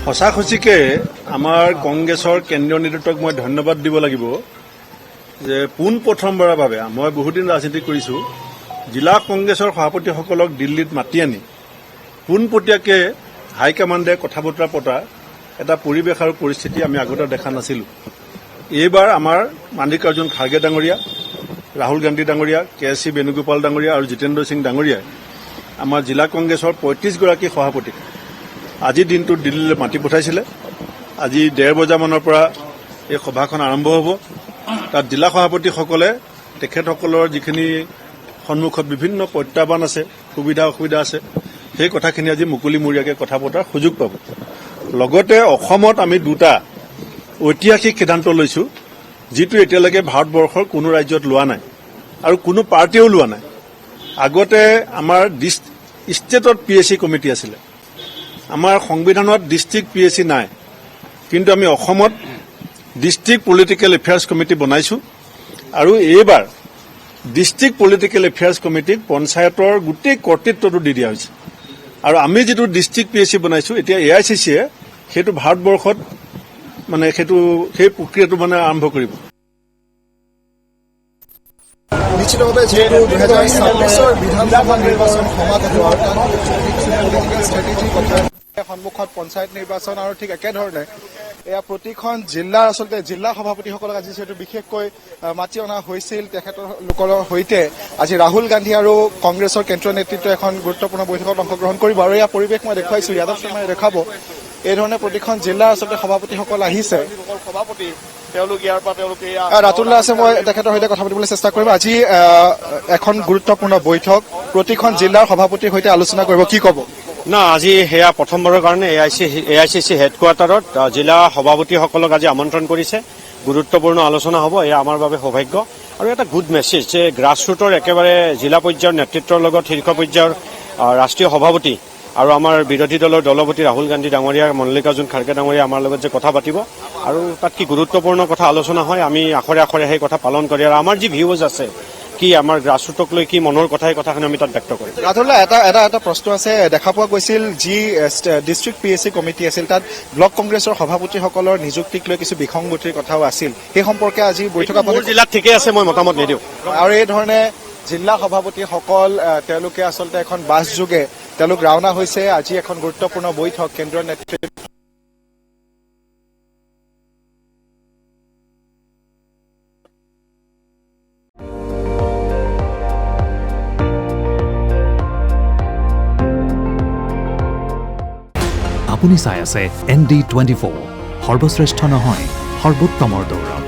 সঁচা সঁচিকে আমাৰ কংগ্ৰেছৰ কেন্দ্ৰীয় নেতৃত্বক মই ধন্যবাদ দিব লাগিব যে পোনপ্ৰথমবাৰৰ বাবে মই বহুদিন ৰাজনীতি কৰিছোঁ জিলা কংগ্ৰেছৰ সভাপতিসকলক দিল্লীত মাতি আনি পোনপটীয়াকৈ হাইকমাণ্ডে কথা বতৰা পতা এটা পৰিৱেশ আৰু পৰিস্থিতি আমি আগতে দেখা নাছিলোঁ। এইবাৰ আমাৰ মাল্লিকাৰ্জুন খাৰ্গে ডাঙৰীয়া, ৰাহুল গান্ধী ডাঙৰীয়া, কে.চি. বেণুগোপাল ডাঙৰীয়া আৰু জিতেন্দ্ৰ সিং ডাঙৰীয়াই আমাৰ জিলা কংগ্ৰেছৰ ৩৫গৰাকী সভাপতিক আজি দিনটোত দিল্লীলৈ মাতি পঠাইছিলে। আজি ১:৩০ বজামানৰ পৰা এই সভাখন আৰম্ভ হ'ব। তাত জিলা সভাপতিসকলে তেখেতসকলৰ যিখিনি সন্মুখত বিভিন্ন প্ৰত্যাহ্বান আছে, সুবিধা অসুবিধা আছে, সেই কথাখিনি আজি মুকলিমূৰীয়াকৈ কথা পতাৰ সুযোগ পাব। লগতে অসমত আমি দুটা ঐতিহাসিক সিদ্ধান্ত লৈছোঁ, যিটো এতিয়ালৈকে ভাৰতবৰ্ষৰ কোনো ৰাজ্যত লোৱা নাই আৰু কোনো পাৰ্টিয়েও লোৱা নাই। আগতে আমাৰ ষ্টেটত PAC কমিটি আছিলে, আমাৰ সংবিধানত ডিষ্ট্ৰিক্ট PAC নাই, কিন্তু আমি অসমত ডিষ্ট্ৰিক্ট পলিটিকেল এফেয়াৰ্ছ কমিটি বনাইছোঁ আৰু এইবাৰ ডিষ্ট্ৰিক্ট পলিটিকেল এফেয়াৰ্ছ কমিটিক পঞ্চায়তৰ গোটেই কৰ্তৃত্বটো দি দিয়া হৈছে। আৰু আমি যিটো ডিষ্ট্ৰিক্ট PAC বনাইছোঁ, এতিয়া AICCয়ে সেইটো ভাৰতবৰ্ষত মানে সেই প্ৰক্ৰিয়াটো মানে আৰম্ভ কৰিব। নিশ্চিতভাৱে যিহেতু ২০২৬ বিধানসভা নিৰ্বাচন সমাগত সন্মুখত পঞ্চায়ত নিৰ্বাচন আৰু ঠিক একেধৰণে এয়া প্ৰতিখন জিলাৰ আচলতে জিলা সভাপতিসকলক আজি যিহেতু বিশেষকৈ মাতি অনা হৈছিল, তেখেতলোকৰ সৈতে আজি ৰাহুল গান্ধী আৰু কংগ্ৰেছৰ কেন্দ্ৰীয় নেতৃত্বই এখন গুৰুত্বপূৰ্ণ বৈঠকত অংশগ্ৰহণ কৰিব। আৰু এয়া পৰিৱেশ মই দেখুৱাইছোঁ, যাদৱ শৰ্মাই দেখাব এই ধৰণে প্ৰতিখন জিলাৰ আচলতে সভাপতিসকল আহিছে। ৰাতুল্লাহ আছে, মই তেখেতৰ সৈতে কথা পাতিবলৈ চেষ্টা কৰিম। আজি এখন গুৰুত্বপূৰ্ণ বৈঠক, প্ৰতিখন জিলাৰ সভাপতিৰ সৈতে আলোচনা কৰিব, কি ক'ব? না, আজি সেয়া প্ৰথমবাৰৰ কাৰণে AICC হেডকোৱাৰ্টাৰত জিলা সভাপতিসকলক আজি আমন্ত্ৰণ কৰিছে। গুৰুত্বপূৰ্ণ আলোচনা হ'ব, এয়া আমাৰ বাবে সৌভাগ্য আৰু এটা গুড মেছেজ যে গ্ৰাছৰুটৰ একেবাৰে জিলা পৰ্যায়ৰ নেতৃত্বৰ লগত শীৰ্ষ পৰ্যায়ৰ ৰাষ্ট্ৰীয় সভাপতি আৰু আমাৰ বিৰোধী দলৰ দলপতি ৰাহুল গান্ধী ডাঙৰীয়া, মল্লিকাৰ্জুন খাৰ্গে ডাঙৰীয়া আমাৰ লগত যে কথা পাতিব আৰু তাত কি গুৰুত্বপূৰ্ণ কথা আলোচনা হয়, আমি আখৰে আখৰে সেই কথা পালন কৰি আৰু আমাৰ যি ভিউজ আছে, কি আমাৰ গ্ৰাছৰুটক লৈ কি মনৰ কথা, এই কথাখিনি আমি তাত ব্যক্ত কৰিম। ৰাতুল্লাহ, এটা প্ৰশ্ন আছে, দেখা পোৱা গৈছিল যি ডিষ্ট্ৰিক্ট PAC কমিটি আছিল তাত ব্লক কংগ্ৰেছৰ সভাপতিসকলৰ নিযুক্তিক লৈ কিছু বিসংগতিৰ কথাও আছিল, সেই সম্পৰ্কে আজি বৈঠক মোৰ জিলাত ঠিকে আছে, মই মতামত নিদিওঁ। আৰু এই ধৰণে জিলা সভাপতিসকল তেওঁলোকে আচলতে এখন বাছ যোগে তেওঁলোক ৰাওনা হৈছে আজি এখন গুৰুত্বপূৰ্ণ বৈঠক কেন্দ্ৰীয় নেতৃত্ব আপুনি চাই আছে ND24, সৰ্বশ্ৰেষ্ঠ নহয় সৰ্বোত্তমৰ দৌৰ।